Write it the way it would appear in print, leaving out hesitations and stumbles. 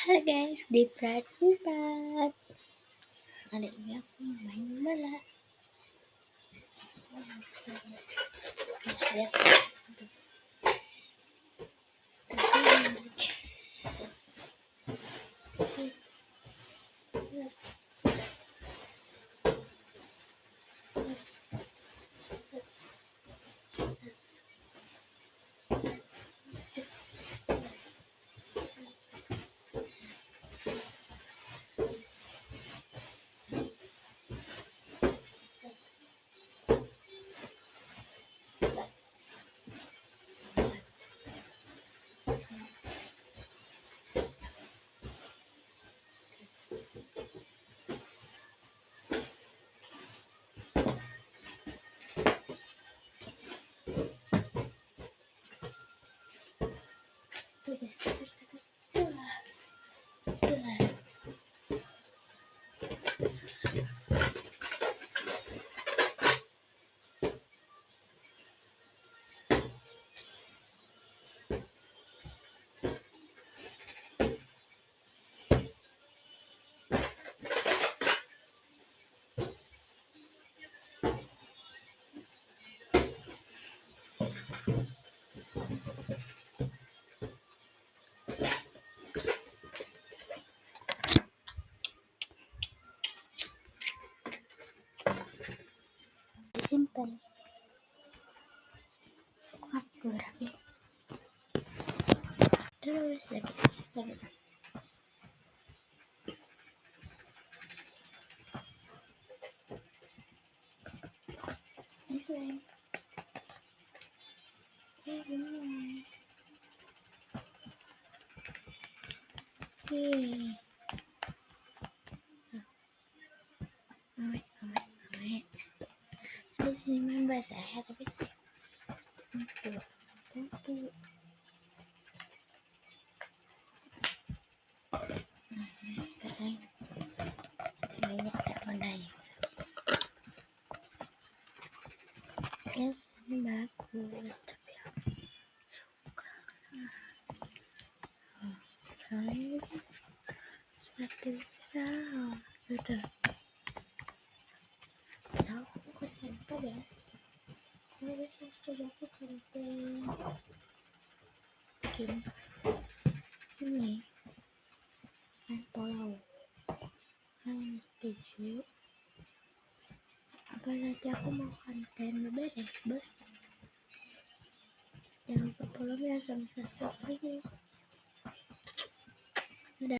Halo guys, di Pride 4 hari ini aku main bola. Lihat. Simpan aku rapi terus lagi. Selesai. Di sini main bahasa ya, tapi tentu banyak ondanya. Yes, ini bagus tapi aku suka seperti itu. Tahu aku kenapa ya? Kalau besok sudah aku bikin ini main polau. Setuju. Apa nanti aku mau konten beberes, jangan lupa follow ya sama subscribe.